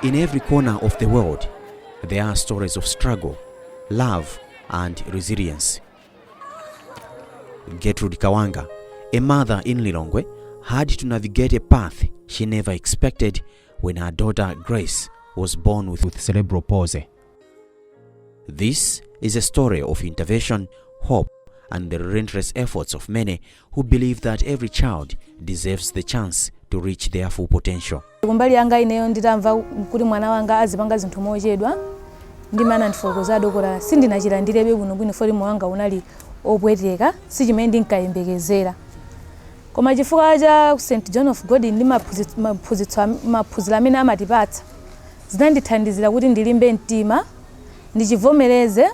In every corner of the world, there are stories of struggle, love, and resilience. Gertrude Kawanga, a mother in Lilongwe, had to navigate a path she never expected when her daughter Grace was born with cerebral palsy. This is a story of intervention, hope, and the relentless efforts of many who believe that every child deserves the chance to reach their full potential. Kumbali yanga ineyo nditamva kuti mwana wanga azipanga zinthu mochedwa ndimana ndifokoza dokora sindinachilandirebe bwinobwino foli mwanga unali opweteka sichimene ndinkayembekezera. Koma chifukwa cha St. John of God ndi maphunziro amene amatipatsa zinandithandizira kuti ndilimbe mtima ndichivomereze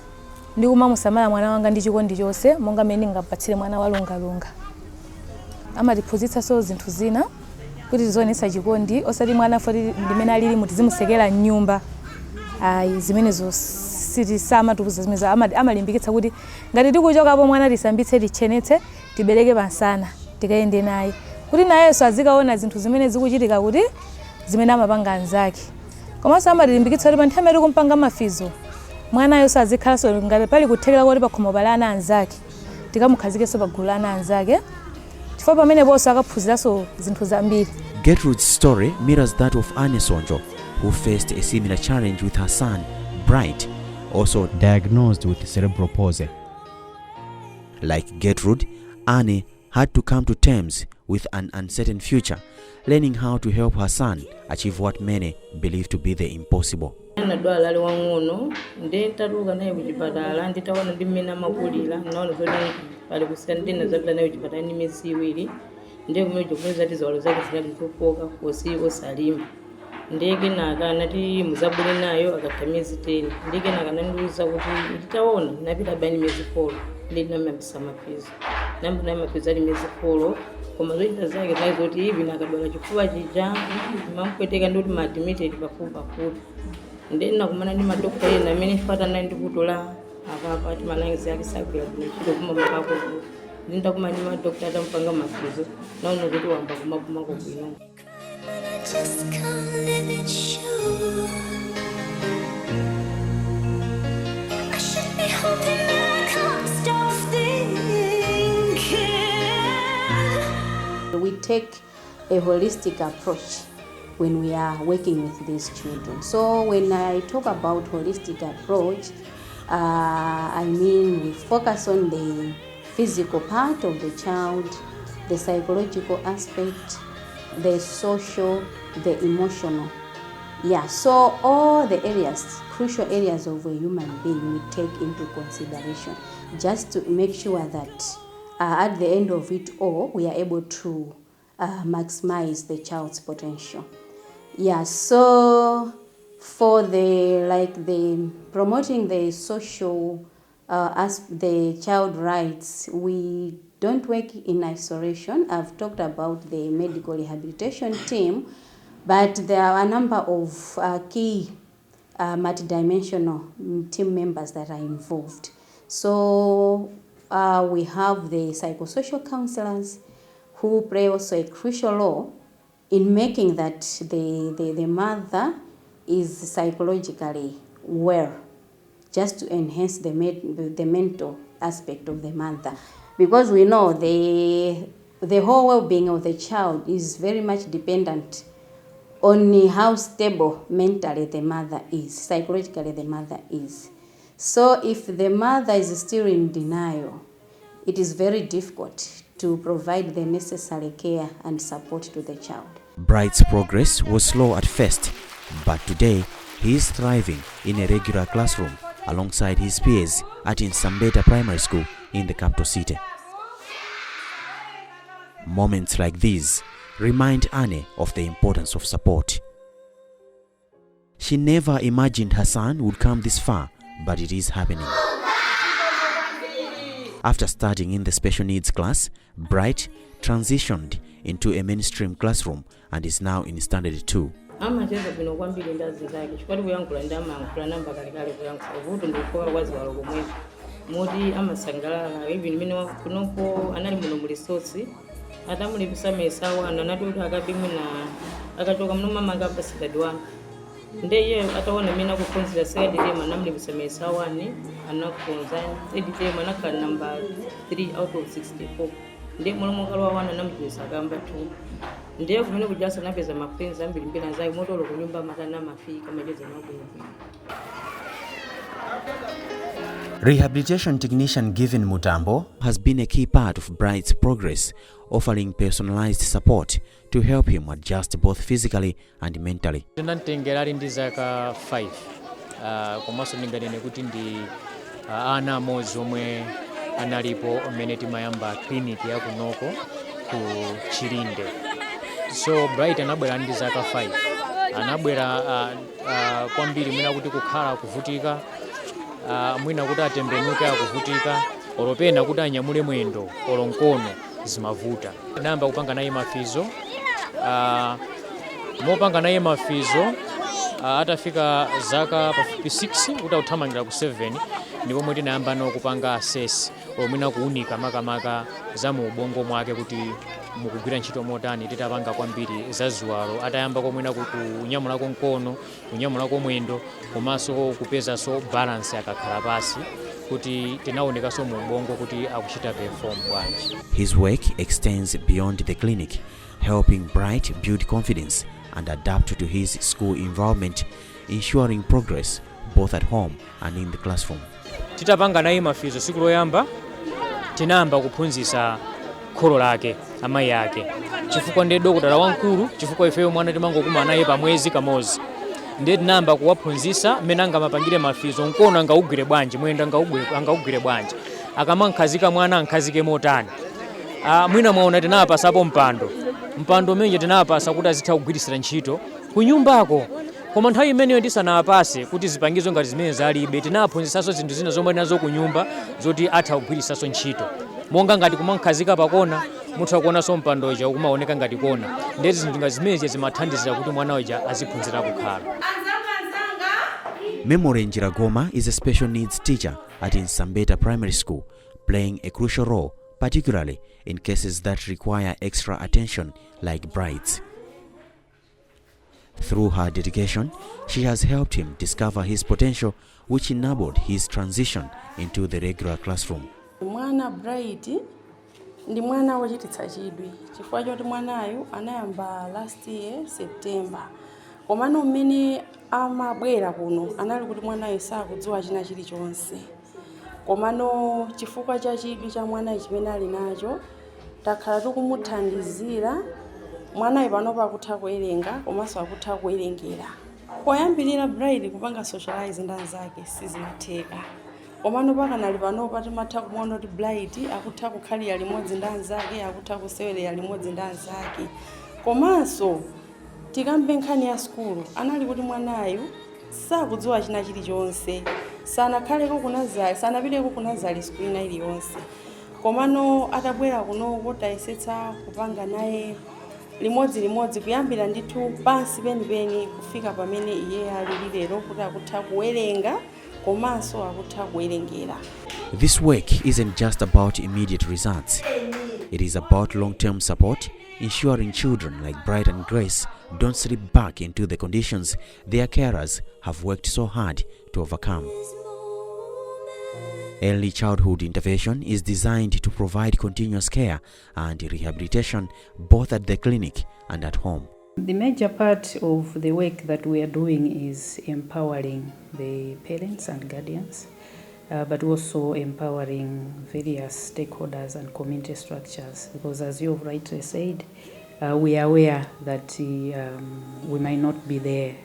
ndi kumamusamala mwana wanga ndi chikondi chonse monga mmene ndingapatsire mwana walungalunga. Amatiphunzitsa so zinthu zina kuti tizionesa chikondi osati mwana foti ndimene alili mutizimusekera nyumba. Ayi zimenezo sitisama tukuza zimeza amalimbikitsa kuti ngati tikuchokapo mwana tisambitse tichenetse tibereke pansana tikaende naye kuti nayenso azikaona zinthu zimene zikuchitika kuti zimene amapanga anzake. Komanso amatilimbikitsa kuti panthawi imene tikumpanga mafizo mwana yonso azikhalanso ngati pali kuthekera kuti pakhomo pali ana anzake tikamukhazikeso pagulu la ana anzake chifukwa pamene ponso akaphunziranso zinthu zambiri. Gertrude's story mirrors that of Anne Sonjo, who faced a similar challenge with her son, Bright, also diagnosed with cerebral palsy. Like Gertrude, Anne had to come to terms with an uncertain future, learning how to help her son achieve what many believe to be the impossible. Ndadwala wang'ono ndentaluka naye kuchipatala nditaona ndimena makulira naona zoti pali kusandina zapita naye kuchipatala ndi miyezi iwiri ndiye kumene kufunza kuti zawalo zake zinali zofoka posiwo salima ndeke naka nati muzabwere nayo akatha miyezi 10 ndeke naka nandiuza kuti nditaona napita bani miyezi 4 ndi namabisa mafizo nambona mafizo ali miyezi 4 koma zochita zake naye zoti ivi nakadwala chifuwa chija mampweteka ndoti ma admitted pafupi ndena kumana ndi madokta ena amene fata naye ndikutola apa ati manangizi yake sakula chito kuma makako ndinda kuma ndi madokta atampanga mafizo naona kuti wamba kumapuma kubwino. Just can't live it sure. I should be hoping that I can't stop thinking. We take a holistic approach when we are working with these children. So when I talk about holistic approach, I mean we focus on the physical part of the child, the psychological aspect, the social, the emotional. Yeah, so all the areas, crucial areas of a human being we take into consideration just to make sure that at the end of it all, we are able to maximize the child's potential. Yeah, so for the promoting the social the child rights, we don't work in isolation. I've talked about the medical rehabilitation team, but there are a number of key multidimensional team members that are involved. So we have the psychosocial counselors who play also a crucial role in making that the mother is psychologically well, just to enhance the mental aspect of the mother. Because we know the whole well-being of the child is very much dependent on how stable mentally the mother is, psychologically the mother is. So if the mother is still in denial, it is very difficult to provide the necessary care and support to the child. Bright's progress was slow at first, but today he is thriving in a regular classroom alongside his peers at Insambeta Primary School in the capital city. Moments like these remind Anne of the importance of support. She never imagined her son would come this far, but it is happening. After starting in the special needs class, Bright transitioned into a mainstream classroom and is now in standard 2. Amacheza bino kwambiri ndazi zake chikwati kuyankula ndamayankula namba kalekale kuyankula vuto ndikufoka kwazi walo komwe moti amasangalala even mine kunopo anali muno mu resource atamulipisa mesa wana anati kuti akapimwe na akachoka muno mama akapasitadi wanu ndiye ataona mina kuphunzira second term anamlibisemesa 1 anakhonza third term anakhala number 3 out of 64 ndiye mulomokalo wa 1 anamjisa kamba 2 ndiye kumene kujasa napeza mafenzi ambiri mbira zake motolo kunyumba matana mafika majeza mabwino. Rehabilitation technician Given Mutambo has been a key part of Bright's progress, offering personalized support to help him adjust both physically and mentally. Ndinatengera ndi zaka 5 komanso ndinganene kuti ndi ana amodzi omwe analipo amene timayamba clinic ya kunoko ku Chilinde. So Bright anabwera ndi zaka 5 anabwera kwambiri mwina kuti kukhala kuvutika mwina kuti atembenuke akuvutika oropena kuti anyamule mwendo olonkono zimavuta. Namba kupanga naye mafizo mopanga naye mafizo atafika zaka pafupi 6 utawuthamangira ku 7 ndipo mweti nayamba no kupanga assess omwina kuunika makamaka za mu ubongo mwake kuti mukugwira ntchito motani titapanga kwambiri zaziwalo atayamba komwina kunyamula konkono kunyamula komwendo komanso kupeza so balance yakakhala pasi kuti tinaoneka so mu ubongo kuti akuchita perform bwanji. His work extends beyond the clinic, helping Bright build confidence and adapt to his school environment, ensuring progress both at home and in the classroom. Titapanga naye mafizo siku loyamba tinamba kuphunzisa kholo lake amayi yake chifukwa ndi dokotala wankulu chifukwa ifeyo mwana timangokuma naye pamwezi kamozi ndi tinamba kuwaphunzisa mmene angamapangire mafizo nkono angaugwire bwanji mwendo angaugwire bwanji akamankhazika mwana ankhazike motani mwina mwaona tinapasapo mpando menje tinapasa kuti azitha kugwirisira ntchito kunyumbako koma nthawi imeneyo ndisanapase kuti zipangizo ngati zimene zalibe tinaphunzisaso zinthu zina zomwe nazo kunyumba zoti atha kugwirisaso ntchito monga ngati kumankhazika pakona mutha kuonaso mpandoja ukumaoneka ngati kona ndezi zinthu ngati zimene zimathandizira kuti mwana uja aziphunzira kukhala. Memory Njiragoma is a special needs teacher at Nsambeta Primary School, playing a crucial role, particularly in cases that require extra attention like Bright's. Through her dedication, she has helped him discover his potential, which enabled his transition into the regular classroom. Mwana Bright ndi mwana wochititsa chidwi chifukwa choti mwanayu anayamba last year September. Komano mmene amabwera kuno anali kuti mwanayu sakudziwa china chilichonse. Komano chifukwa cha chidwi cha mwanayu chimene ali nacho takhala tikumuthandizira mwanayu panopo akutha kuwerenga komanso akutha kuwerengera. Poyambirira Bright kupanga socialize ndi anzake sizimatheka. Komano pakanali panopo timatha kumuona kuti Bright akutha kukhalira limodzi ndi anzake akutha kusewera limodzi ndi anzake. Komanso tikambe nkhani ya skulu anali kuti mwanayu sakudziwa china chilichonse sanakhaleko kunazali sanapiteko kunazali skulu ina iliyonse. Komano atabwera kuno tayesetsa kupanga naye limodzi kuyambira ndithu pansi penipeni kufika pamene iye ali lero kuti akutha kuwerenga komanso akutha kuwerengera. This work isn't just about immediate results. It is about long-term support, ensuring children like Bright and Grace don't slip back into the conditions their carers have worked so hard to overcome. Early childhood intervention is designed to provide continuous care and rehabilitation both at the clinic and at home. The major part of the work that we are doing is empowering the parents and guardians, but also empowering various stakeholders and community structures, because as you have rightly said, we are aware that we might not be there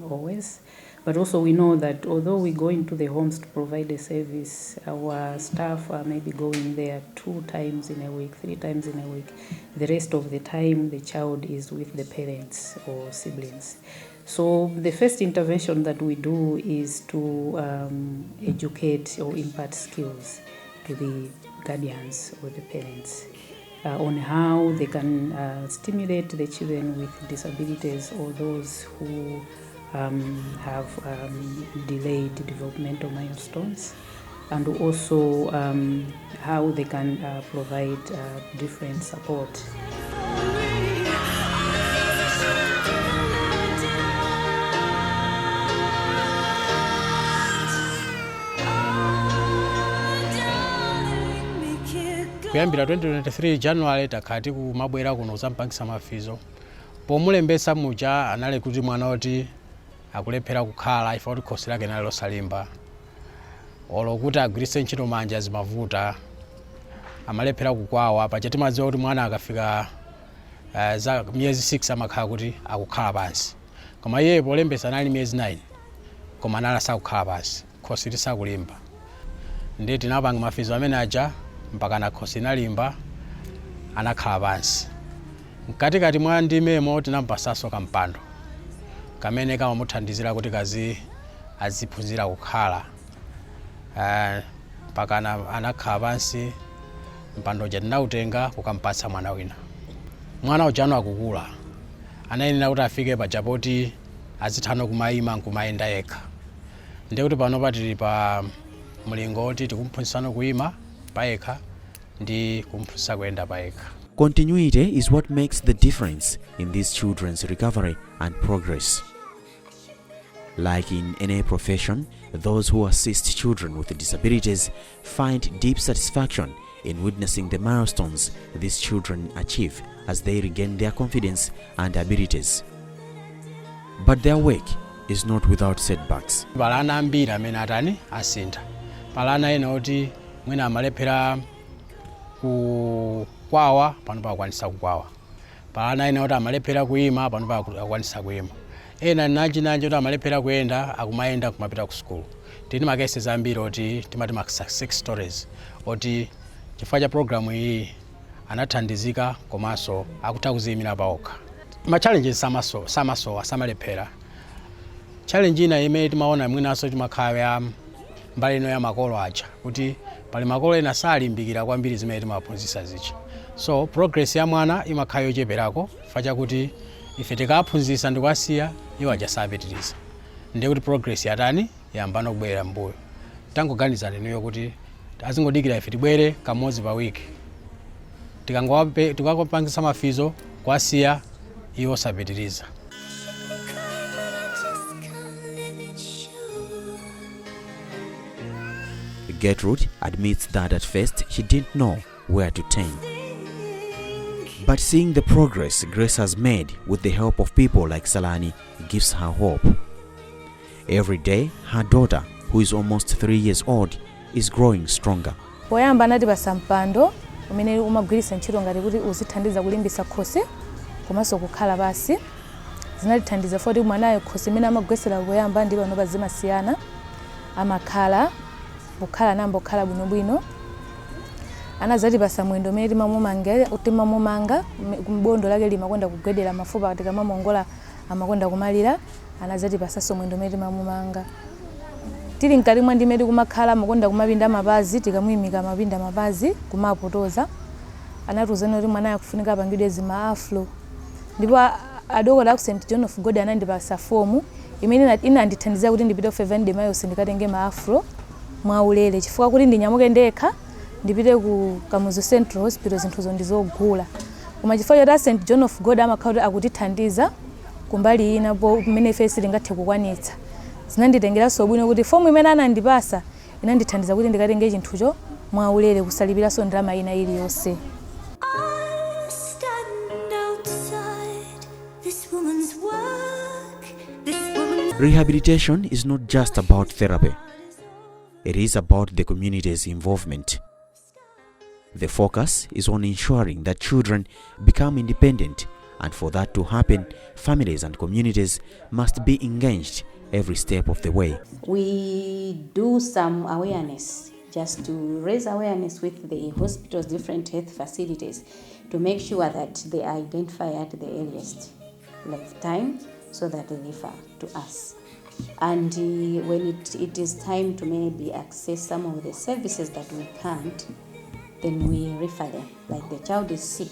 always, but also we know that although we go into the homes to provide a service, our staff are maybe going there 2 times in a week, 3 times in a week. The rest of the time the child is with the parents or siblings. So the first intervention that we do is to educate or impart skills to the guardians or the parents on how they can stimulate the children with disabilities or those who have delayed developmental milestones, and also how they can provide different support. Kuyambira 2023 January takati kumabwera kuno kuzampangisa mafizo. Pomulembesa muja anali kuti mwana oti akulephera kukhala ifa kuti khosi lake nali losalimba. Olokuti agwiritse ntchito manja zimavuta. Amalephera kukwawa pachati madziwa kuti mwana akafika za miyezi 6 amakhala kuti akukhala pansi. Koma iye polembesa anali miyezi 9 koma nala sakukhala pansi. Khosi lisakulimba. Ndiye tinapanga mafizo amene aja mpaka na khosi nalimba anakhala pansi. Mkatikati mwa ndimemo tinampasaso kampando kamene kamamuthandizira kuti kazi aziphunzira kukhala. Mpaka anakhala pansi mpando uja tinautenga kukampatsa mwana wina. Mwana ujano akukula anayenera kuti afike pachapoti azithano kumayima nkumayenda yekha. Ndiye kuti pano patili pa mlingoti tikumphunzitsano kuyima payekha ndi kumphunzitsa kuyenda payekha. Continuity is what makes the difference in these children's recovery and progress. Like in any profession, those who assist children with disabilities find deep satisfaction in witnessing the milestones these children achieve as they regain their confidence and abilities. But their work is not without setbacks. Balana ambiri amene atani asintha. Balana ena oti mwina amalephera kukwawa pano pakwanisa kukwawa. Balana ena oti amalephera kuyima pano pakwanisa kuyima. Ena nanji oti amalephera kuyenda akumayenda kumapita ku school. Tini makesi ambiri oti timati success stories oti chifukwa cha programu iyi anathandizika komanso akutha kuziyimira paokha. Ma challenges samalephera. Challenge ina imene timaona mwinaso timakhala mbali ino ya makolo aja kuti pali makolo ena salimbikira kwambiri zimene timaphunzitsa zichi. So progress ya mwana imakhala yocheperako facha kuti ife tikaphunzitsa ndikwasiya iwo aja sapitiriza. Ndiye kuti progress yatani yambana kubwera mbuyo. Tangoganizani niyo kuti azingodikira ife tibwere kamodzi pa wiki. Tikakapangisa mafizo kwasiya iwo sapitiriza. Gertrude admits that at first she didn't know where to turn. But seeing the progress Grace has made with the help of people like Salani gives her hope. Every day, her daughter, who is almost 3 years old, is growing stronger. Poyamba anatipasa mpando umene umagwiritsa ntchito ngati kuti uzithandiza kulimbitsa khosi komanso kukhala basi. Zinatithandiza foti mwanayo khosi imene amagwesera poyamba ndi pano pazimasiyana amakhala bukhala nambokhala bwinobwino. Anazatipasa mwendo umene timamumanga kumbondo lake limakwenda kugwedera mafupa katika mamongola amakwenda kumalira. Anazatipasanso mwendo umene timamumanga. Tili mkati mwa ndimene kumakhala amakwenda kumapinda mapazi tikamuyimika mapinda mapazi kumapotoza. Anatuzana kuti mwanayo akufunika apangidwe zima afro. Ndipo adokotala ku St John of God anandipasa fomu imene inandithandiza kuti ndipite ku 7 Miles ndikatenge ma afro mwaulere chifukwa kuti ndinyamuke ndekha ndipite ku Kamuzu Central Hospital zinthuzo ndizogula. Koma chifukwa cha St John of God amakhala akutithandiza kumbali ina po imene ife silingathe kukwanitsa. Zinanditengeranso bwino kuti fomu imene anandipasa inandithandiza kuti ndikatenge chinthucho mwaulere kusalipiraso ndalama ina iliyonse. Rehabilitation is not just about therapy. It is about the community's involvement. The focus is on ensuring that children become independent, and for that to happen, families and communities must be engaged every step of the way. We do some awareness just to raise awareness with the hospital's different health facilities to make sure that they identify at the earliest time so that they refer to us. And when it is time to maybe access some of the services that we can't, then we refer them. Like the child is sick,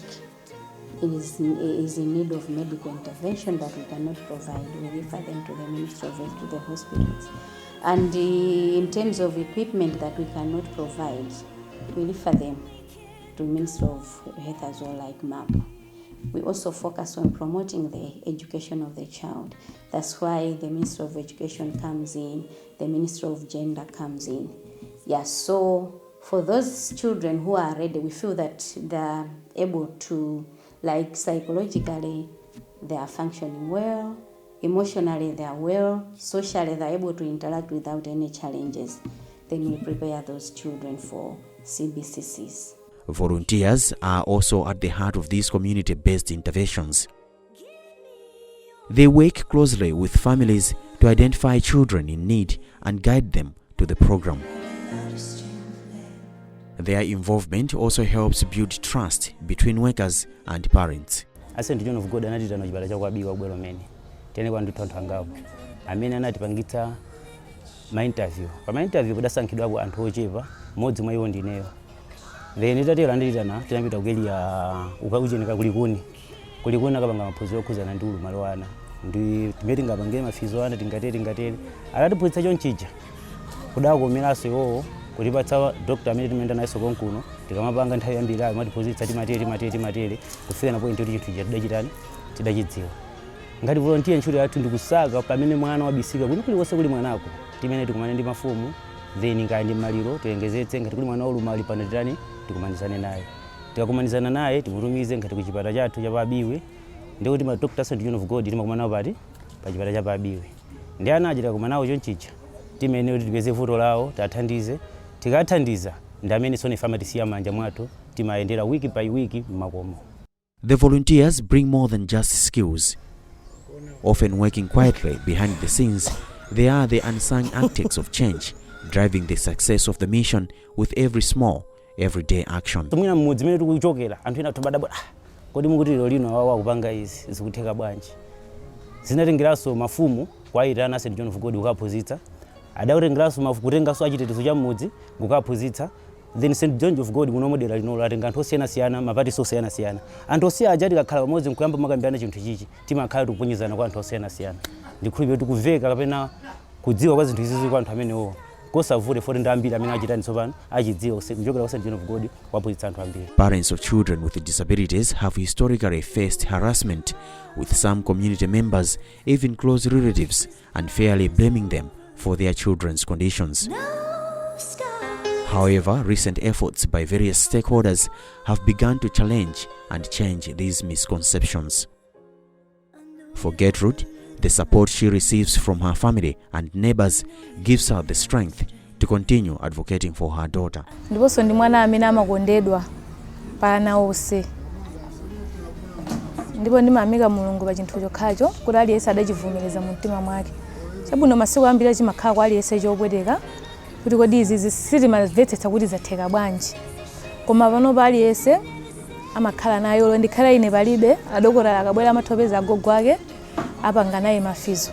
is in need of medical intervention that we cannot provide, we refer them to the Ministry of Health, to the hospitals. And in terms of equipment that we cannot provide, we refer them to Ministry of Health as well, like MAP. We also focus on promoting the education of the child. That's why the Ministry of Education comes in, the Ministry of Gender comes in. Yeah, so For those children who are ready, we feel that they're able to, like psychologically, they are functioning well, emotionally they are well, socially they're able to interact without any challenges. Then we prepare those children for CBCCs. Volunteers are also at the heart of these community-based interventions. They work closely with families to identify children in need and guide them to the program. Their involvement also helps build trust between workers and parents. St. John of God anatita no chipata chakwabiwa bwelo mene tene kwa nditontha ngapo amene anatipangitsa ma-interview pa-interview kudasankhidwapo anthu ochepa mmodzi mwa iwo ndineyo. Then tatero nditana tinapita kukeliya ukauchenika kulikuni akapanga maphunziro okhuzana ndi ululu malo ana ndi timene tingapangire mafizo ana tingateri akatiphunzitsa chonchija kudakomeraso iwowo kutipatsa doctor amene timayenda nayenso konkuno tikamapanga nthawi yambiri ayo matiphunzitsa timatere kufika na point yoti chinthu tidachidziwa. Ngati volunteer ntchito yathu ndikusaka pamene mwana wabisika kulikonse kuli mwanako timene tikumane ndi mafumu then ngati maliro tilengezetse ngati kuli mwana oluma ali panatani tikumanizane naye. Tikakumanizana naye timutumize ngati kuchipata chathu chapabiwe ndikuti ma Dr. St. John of God timakumanawo pati pa chipata chapabiwe. Ndi ana achita kumanawo chonchicha timene kuti tipeze vuto lawo tathandize tikathandiza ndi amene sone pharmacy manja mwathu timayendera wiki by wiki mmakomo. The volunteers bring more than just skills. Often working quietly behind the scenes, they are the unsung architects of change, driving the success of the mission with every small, everyday action. Tumwina mmudzi mene tikuchokera anthu ena tubadabwa kodi mukuti lero lino wawa kupanga izi zikutheka bwanji. Zinatengeraso mafumu kwaitana St. John of God kukaphunzitsa adakutengeranso kutengaso achitetezo cha mmudzi kukaphunzitsa. Then St. John of God munomodera lino latenga anthu osiyana mapati osiyana anthu osiya aja tikakhala pamodzi nkuyamba makambirana chinthu chichi timakhala tikuponyezana kwa anthu osiyana ndikhulupirira tikuveka kapena kudziwa kwa zinthu izizi kwa anthu amenewo kosavute foti ndi ambiri amene achitani tsopano achidziwa kuchokera kwa St. John of God waphunzitsa anthu ambiri. Parents of children with disabilities have historically faced harassment, with some community members, even close relatives, unfairly blaming them for their children's conditions. However, recent efforts by various stakeholders have begun to challenge and change these misconceptions. For Gertrude, the support she receives from her family and neighbors gives her the strength to continue advocating for her daughter. Ndiponso ndi mwana amene amakondedwa pana onse. Ndipo ndimamika Mulungu pa chinthu chokhacho kuti aliyense adachivomereza mu mtima mwake. Chabwino masiku ambiri chimakhala kwa aliyense chopweteka kuti kodi izi sitimamvetsetsa kuti zatheka bwanji. Koma pano aliyense amakhala nayo ndikhala ine palibe adokotala akabwera amathopeza agogo ake apanga naye mafizo.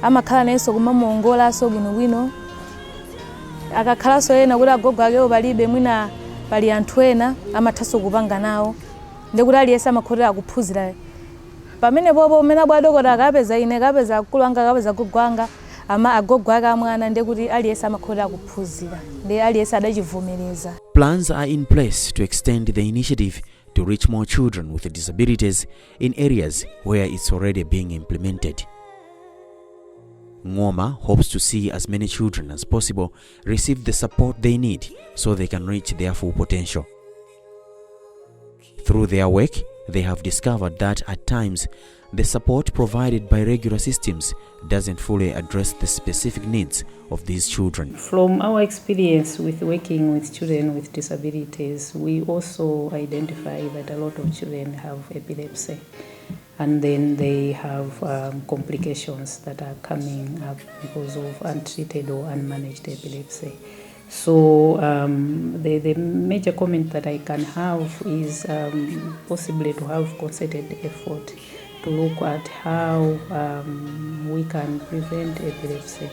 Amakhala nayenso kumamuongolanso bwinobwino. Akakhalaso ena kuti agogo akewo palibe mwina pali anthu ena amathaso kupanga nawo. Ndikuti aliyense amakhotera kuphunzira. Pamene popo umene bwadokotala akapeza ine kapeza akulu anga kapeza agogo anga ama agogo ake amwana ndikuti aliyense amakhotera kuphunzira. Ndi aliyense adachivomereza. Plans are in place to extend the initiative to reach more children with disabilities in areas where it's already being implemented. Ngoma hopes to see as many children as possible receive the support they need so they can reach their full potential. Through their work, they have discovered that at times the support provided by regular systems doesn't fully address the specific needs of these children. From our experience with working with children with disabilities, we also identify that a lot of children have epilepsy, and then they have complications that are coming up because of untreated or unmanaged epilepsy. So the major comment that I can have is possibly to have concerted effort to look at how we can prevent epilepsy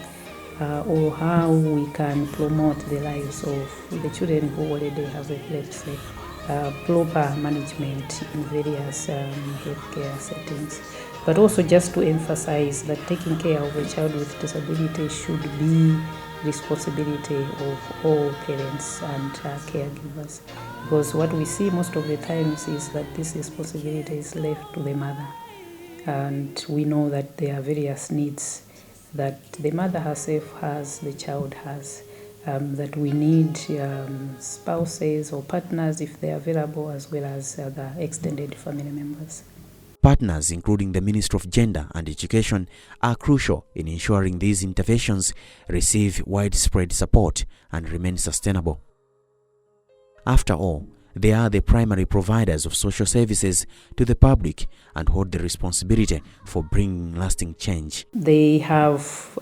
or how we can promote the lives of the children who already have epilepsy, proper management in various healthcare settings. But also just to emphasize that taking care of a child with disability should be responsibility of all parents and caregivers, because what we see most of the times is that this responsibility is left to the mother, and we know that there are various needs that the mother herself has, the child has, that we need spouses or partners, if they are available, as well as other extended family members. Partners, including the Ministry of Gender and Education, are crucial in ensuring these interventions receive widespread support and remain sustainable. After all, they are the primary providers of social services to the public and hold the responsibility for bringing lasting change. They have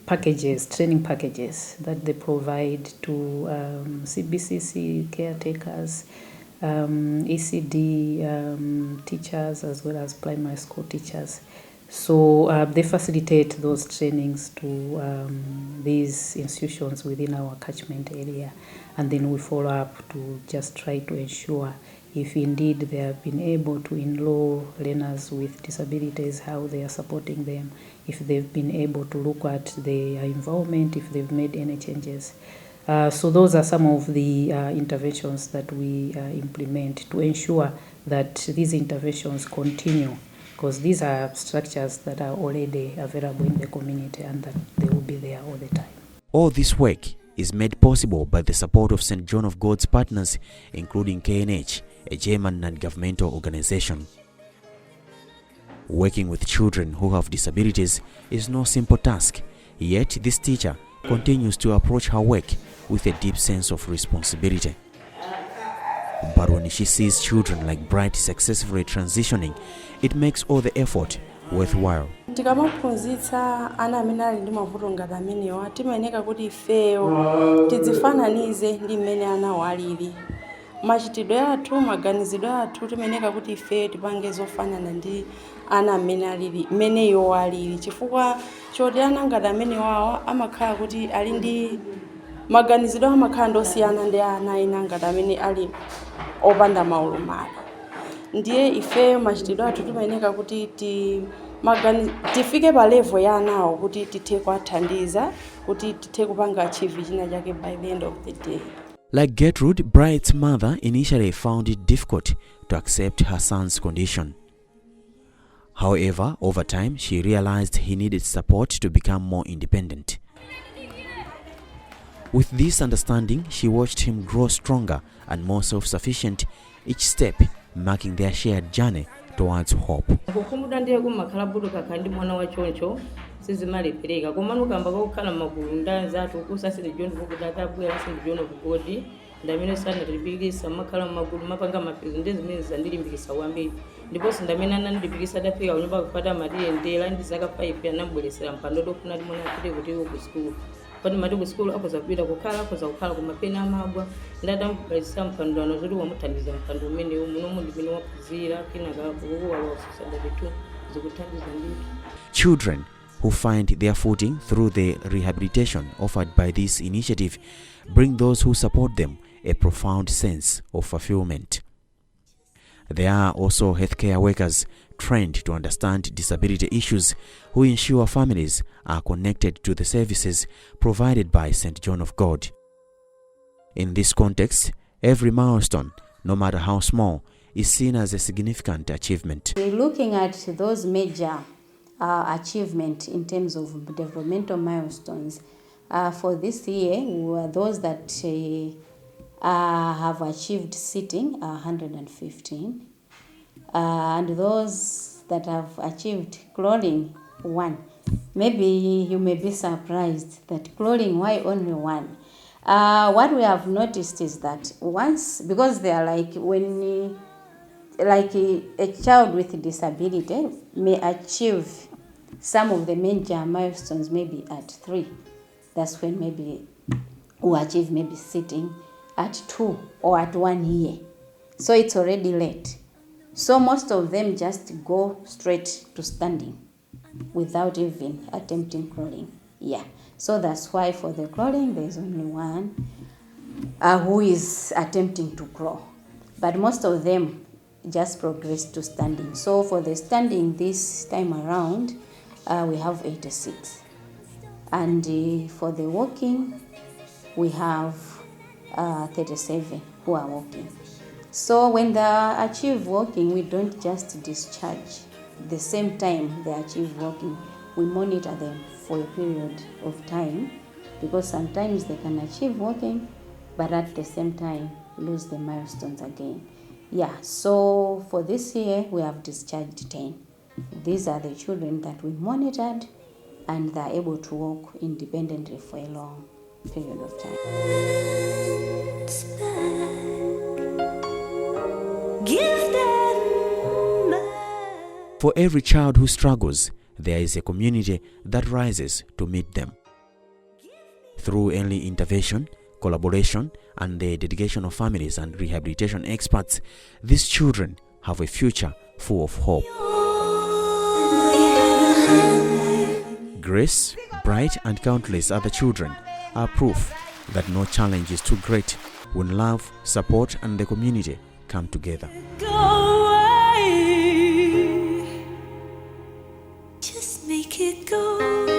packages, training packages that they provide to CBCC caretakers, ECD teachers, as well as primary school teachers. So they facilitate those trainings to these institutions within our catchment area, and then we follow up to just try to ensure if indeed they have been able to enroll learners with disabilities, how they are supporting them, if they've been able to look at their involvement, if they've made any changes. So those are some of the interventions that we implement to ensure that these interventions continue, because these are structures that are already available in the community and that they will be there all the time. All this work is made possible by the support of St. John of God's partners, including KNH, a German non-governmental organization. Working with children who have disabilities is no simple task, yet this teacher continues to approach her work with a deep sense of responsibility. But when she sees children like Bright successfully transitioning, it makes all the effort worthwhile. Tikamaphunzitsa ana amene ali ndi mavuto ngati amenewa timayeneka kuti ifeyo tidzifananize ndi mmene anawo alili. Machitidwe athu, maganizidwe athu timayeneka kuti ife tipange zofanana ndi ana amene alili, mmene iwo alili, chifukwa choti ana ngati amenewawo amakhala kuti ali ndi maganizidwe amakhala ndosiyana ndi ana ena ngati amene ali opanda maulumali. Ndiye ife machitidwe athu timayeneka kuti tifike pa level ya anawo kuti tithe kuwathandiza kuti tithe kupanga achieve china chake by the end of the day. Like Gertrude, Bright's mother initially found it difficult to accept her son's condition. However, over time, she realized he needed support to become more independent. With this understanding, she watched him grow stronger and more self-sufficient, each step marking their shared journey towards hope. Kukumbuda ndiye kumakhala buduka kandi mwana wa choncho sizimalepereka komano kamba kokhala magulu ndanzatu kusasire John bukudaka bwera sindi John bugodi ndamene sana tilibikisa makhala magulu mapanga mapizo ndezimene zandilimbikisa wambiri ndipo sindamene anandibikisa dafika unyumba kupata madiye ndela ndizaka 5 yanambwelesera mpando dokuna limona kuti kuti ku school. Pati mati ku school akoza kupita kukhala kumapena amagwa ndadambwelesera mpando anozoti wamuthandiza mpando umene muno ndimene wakuzira kinaka kukuwa wasusada bitu zikuthandiza ndito. Children who find their footing through the rehabilitation offered by this initiative bring those who support them a profound sense of fulfillment. There are also healthcare workers trained to understand disability issues who ensure families are connected to the services provided by St. John of God. In this context, every milestone, no matter how small, is seen as a significant achievement. We're looking at those major achievements in terms of developmental milestones. For this year, were those that have achieved sitting 115, and those that have achieved crawling 1. Maybe you may be surprised that crawling, why only 1? What we have noticed is that once, because they are like when like a child with disability may achieve some of the major milestones maybe at 3. That's when maybe we achieve maybe sitting at 2 or at 1 year. So it's already late. So most of them just go straight to standing without even attempting crawling. Yeah. So that's why for the crawling there's only 1 who is attempting to crawl. But most of them just progress to standing. So for the standing this time around, we have 86. And for the walking, we have 37 who are walking. So when they achieve walking, we don't just discharge. The same time they achieve walking, we monitor them for a period of time because sometimes they can achieve walking, but at the same time lose the milestones again. Yeah, so for this year we have discharged 10. These are the children that we monitored, and they're able to walk independently for a long period of time. Give them back. For every child who struggles, there is a community that rises to meet them. Through early intervention, collaboration, and the dedication of families and rehabilitation experts, these children have a future full of hope. Grace, Bright, and countless other children are proof that no challenge is too great when love, support, and the community come together. Go away. Just make it go.